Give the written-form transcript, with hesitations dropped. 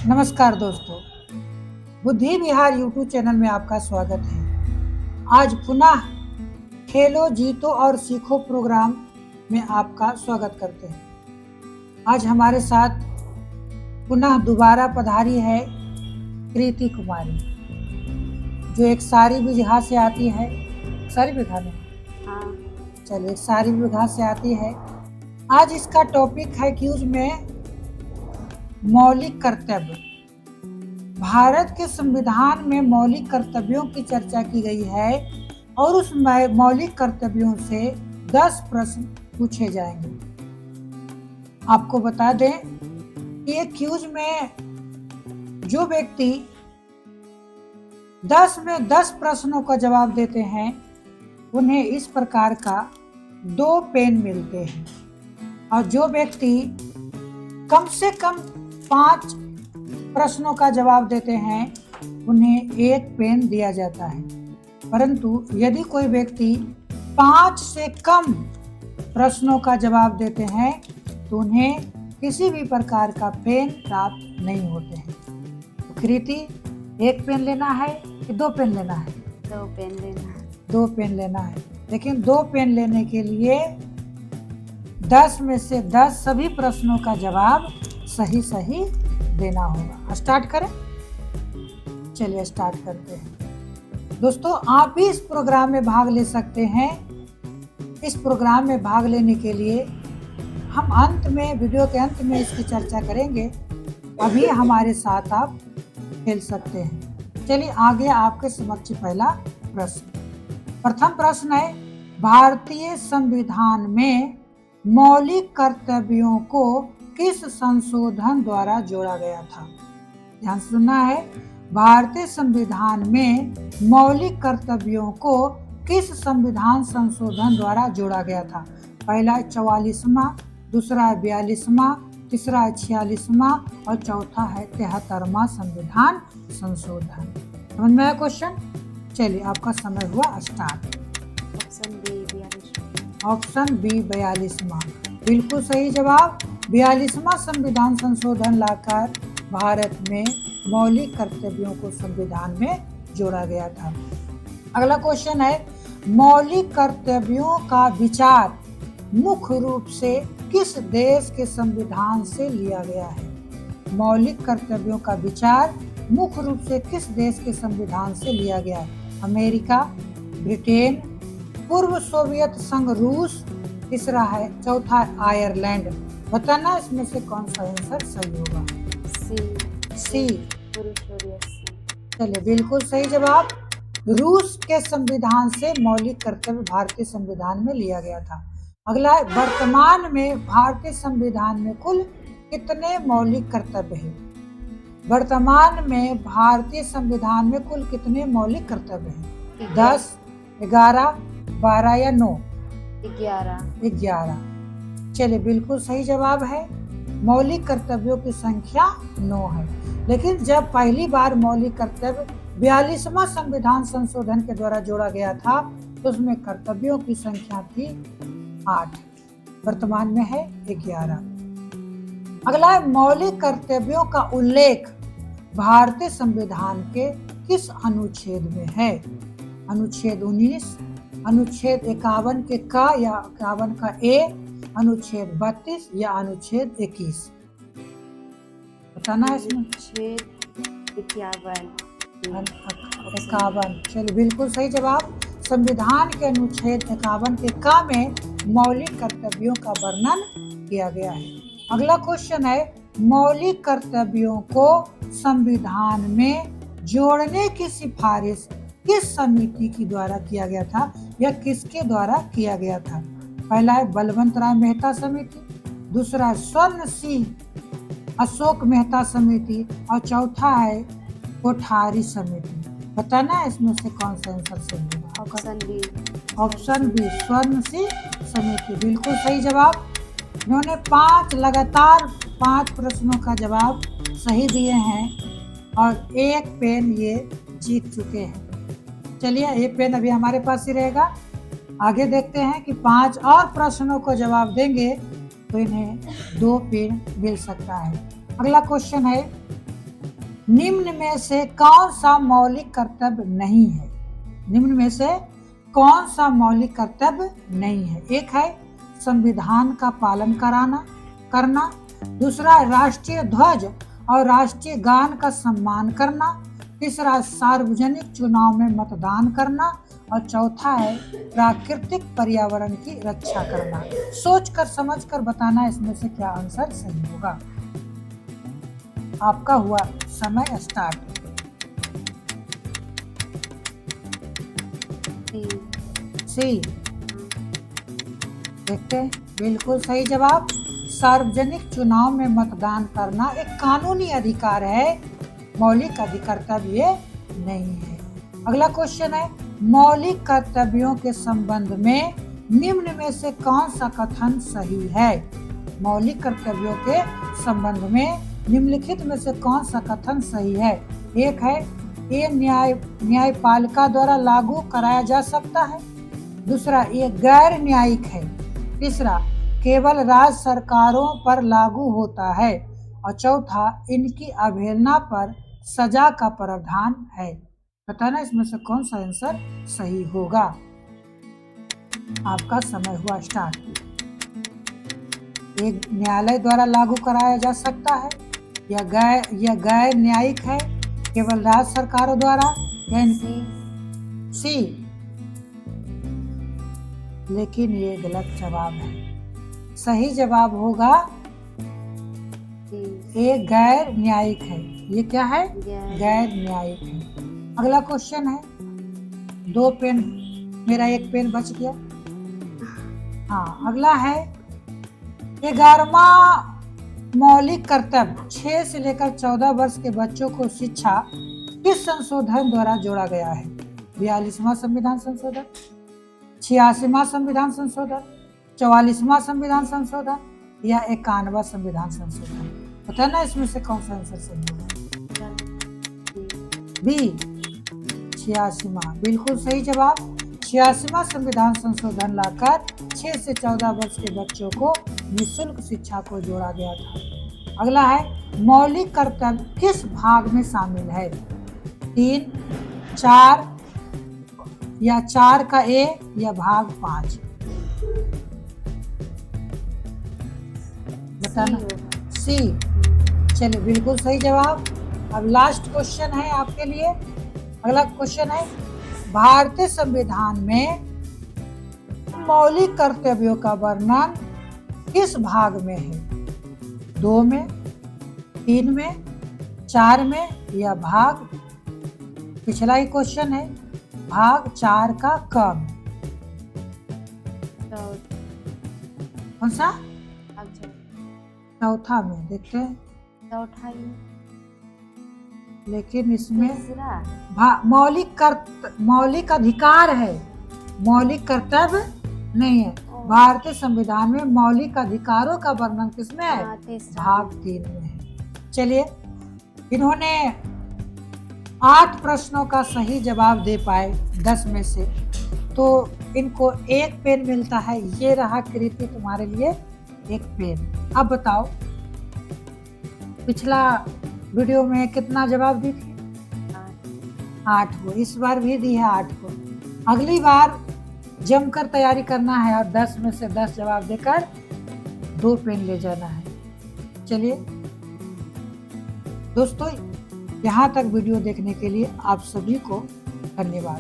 नमस्कार दोस्तों, बुद्धि विहार यूट्यूब चैनल में आपका स्वागत है। आज पुनः खेलो जीतो और सीखो प्रोग्राम में आपका स्वागत करते हैं। आज हमारे साथ पुनः दोबारा पधारी है कृति कुमारी, जो एक सारी बिगहा से आती है। सारी बिगहा में चलिए, सारी बिगहा से आती है। आज इसका टॉपिक है क्यूज में मौलिक कर्तव्य। भारत के संविधान में मौलिक कर्तव्यों की चर्चा की गई है और उस मौलिक कर्तव्यों से 10 प्रश्न पूछे जाएंगे। आपको बता दें कि ये क्यूज में जो व्यक्ति 10 में 10 प्रश्नों का जवाब देते हैं, उन्हें इस प्रकार का 2 पेन मिलते हैं, और जो व्यक्ति कम से कम 5 प्रश्नों का जवाब देते हैं, उन्हें 1 पेन दिया जाता है। परंतु यदि कोई व्यक्ति 5 से कम प्रश्नों का जवाब देते हैं, तो उन्हें किसी भी प्रकार का पेन प्राप्त नहीं होते हैं। तो कृति, 1 पेन लेना है कि 2 पेन लेना है? 2 पेन लेना है। 2 पेन लेना है, लेकिन 2 पेन लेने के लिए 10 में से 10 सभी प्रश्नों का जवाब सही देना होगा। स्टार्ट करें? चलिए स्टार्ट करते हैं। दोस्तों, आप भी इस प्रोग्राम में भाग ले सकते हैं। इस प्रोग्राम में भाग लेने के लिए हम वीडियो के अंत में इसकी चर्चा करेंगे। अभी हमारे साथ आप खेल सकते हैं। चलिए आगे आपके समक्ष पहला प्रश्न। प्रथम प्रश्न है, भारतीय संविधान में मौलिक कर्तव्यों को किस संशोधन द्वारा जोड़ा गया था? ध्यान सुनना है। भारतीय संविधान में मौलिक कर्तव्यों को किस संविधान संशोधन द्वारा जोड़ा गया था? पहला है 44वां, दूसरा है 42वां, तीसरा है 46वां और चौथा है 73वां संविधान संशोधन। समझ में आया क्वेश्चन? चलिए आपका समय हुआ स्टार्ट। ऑप्शन बी 42वां बिल्कुल सही जवाब। 42वां संविधान संशोधन लाकर भारत में मौलिक कर्तव्यों को संविधान में जोड़ा गया था। अगला क्वेश्चन है, मौलिक कर्तव्यों का विचार मुख्य रूप से किस देश के संविधान से लिया गया है? मौलिक कर्तव्यों का विचार मुख्य रूप से किस देश के संविधान से लिया गया है? अमेरिका, ब्रिटेन, पूर्व सोवियत संघ रूस, तीसरा है, चौथा आयरलैंड। बताना इसमें से कौन सा आंसर सही होगा? सी चलिए बिल्कुल सही जवाब। रूस के संविधान से मौलिक कर्तव्य भारतीय संविधान में लिया गया था। अगला है, वर्तमान में भारतीय संविधान में कुल कितने मौलिक कर्तव्य हैं? वर्तमान में भारतीय संविधान में कुल कितने मौलिक कर्तव्य हैं? 10, 11, 12 या 9? 11। चलिए बिल्कुल सही जवाब है। मौलिक कर्तव्यों की संख्या 9 है। लेकिन जब पहली बार मौलिक कर्तव्य 42वां संविधान संशोधन के द्वारा जोड़ा गया था, तो उसमें कर्तव्यों की संख्या थी 8, वर्तमान में है 11। अगला है, मौलिक कर्तव्यों का उल्लेख भारतीय संविधान के किस अनुच्छेद में है? अनुच्छेद 19, अनुच्छेद 51 के का या 51 का ए, अनुच्छेद 32 या अनुच्छेद 21? बताना है इसमें। अनुच्छेद 51। चलिए बिल्कुल सही जवाब। संविधान के अनुच्छेद 51 के का में मौलिक कर्तव्यों का वर्णन किया गया है। अगला क्वेश्चन है, मौलिक कर्तव्यों को संविधान में जोड़ने की सिफारिश किस समिति के द्वारा किया गया था या किसके द्वारा किया गया था? पहला है बलवंत राय मेहता समिति, दूसरा है स्वर्ण सिंह अशोक मेहता समिति और चौथा है कोठारी समिति। बताना है इसमें से कौन सा आंसर सही होगा? ऑप्शन बी स्वर्ण सिंह समिति बिल्कुल सही जवाब। इन्होंने 5 प्रश्नों का जवाब सही दिए हैं और 1 पेन ये जीत चुके हैं। चलिए, ये पेन अभी हमारे पास ही रहेगा। आगे देखते हैं कि 5 और प्रश्नों को जवाब देंगे तो इन्हें 2 पेन मिल सकता है। अगला क्वेश्चन है, निम्न में से कौन सा मौलिक कर्तव्य नहीं है? निम्न में से कौन सा मौलिक कर्तव्य नहीं है? एक है संविधान का पालन करना, दूसरा राष्ट्रीय ध्वज और राष्ट्रीय गान का सम्मान करना, तीसरा सार्वजनिक चुनाव में मतदान करना और चौथा है प्राकृतिक पर्यावरण की रक्षा करना। सोचकर समझकर बताना इसमें से क्या आंसर सही होगा। आपका हुआ समय स्टार्ट। सी देखते हैं, बिल्कुल सही जवाब। सार्वजनिक चुनाव में मतदान करना एक कानूनी अधिकार है, मौलिक कर्तव्य ये नहीं है। अगला क्वेश्चन है, मौलिक कर्तव्यों के संबंध में निम्न में से कौन सा कथन सही है? मौलिक कर्तव्यों के संबंध में निम्नलिखित में से कौन सा कथन सही है? एक है ये न्यायपालिका द्वारा लागू कराया जा सकता है, दूसरा ये गैर न्यायिक है, तीसरा केवल राज्य सरकारों पर लागू होता है और चौथा इनकी अवहेलना पर सजा का प्रावधान है। बताना इसमें से कौन सा आंसर सही होगा। आपका समय हुआ स्टार्ट। एक न्यायालय द्वारा लागू कराया जा सकता है, या गैर न्यायिक है, केवल राज्य सरकारों द्वारा, या सी। लेकिन ये गलत जवाब है। सही जवाब होगा ये गैर न्यायिक है। ये क्या है? गैर न्यायिक है। अगला क्वेश्चन है, 2 पेन, मेरा 1 पेन बच गया। हाँ, अगला है 11वां मौलिक कर्तव्य 6 से लेकर 14 वर्ष के बच्चों को शिक्षा किस संशोधन द्वारा जोड़ा गया है? 42वां संविधान संशोधन, 86वां संविधान संशोधन, 44वां संविधान संशोधन या 51वां संविधान संशोधन? पता ना इसमें से कौन सा आंसर सही होगा। बी 86वां, बिल्कुल सही जवाब। 86वां संविधान संशोधन लाकर 6 से 14 वर्ष के बच्चों को निःशुल्क शिक्षा को जोड़ा गया था। अगला है, मौलिक कर्तव्य किस भाग में शामिल है? 3, 4 या 4 का ए या भाग 5? बताना। सी। चलिए, बिल्कुल सही जवाब। अब लास्ट क्वेश्चन है आपके लिए। अगला क्वेश्चन है, भारतीय संविधान में मौलिक कर्तव्यों का वर्णन किस भाग में है? 2 में, 3 में, 4 में या भाग, पिछला ही क्वेश्चन है, भाग 4 का क में। कौन सा? चौथा में। देखते हैं। चौथा, लेकिन इसमें मौलिक अधिकार है, मौलिक कर्तव्य नहीं है। भारतीय संविधान में मौलिक अधिकारों का वर्णन किसमें है? भाग 3 में है। चलिए, इन्होंने 8 प्रश्नों का सही जवाब दे पाए 10 में से, तो इनको 1 पेन मिलता है। ये रहा कृति तुम्हारे लिए 1 पेन। अब बताओ, पिछला वीडियो में कितना जवाब दी थी? 8 को। इस बार भी दी है 8 को। अगली बार जमकर तैयारी करना है और 10 में से 10 जवाब देकर 2 पेन ले जाना है। चलिए दोस्तों, यहाँ तक वीडियो देखने के लिए आप सभी को धन्यवाद।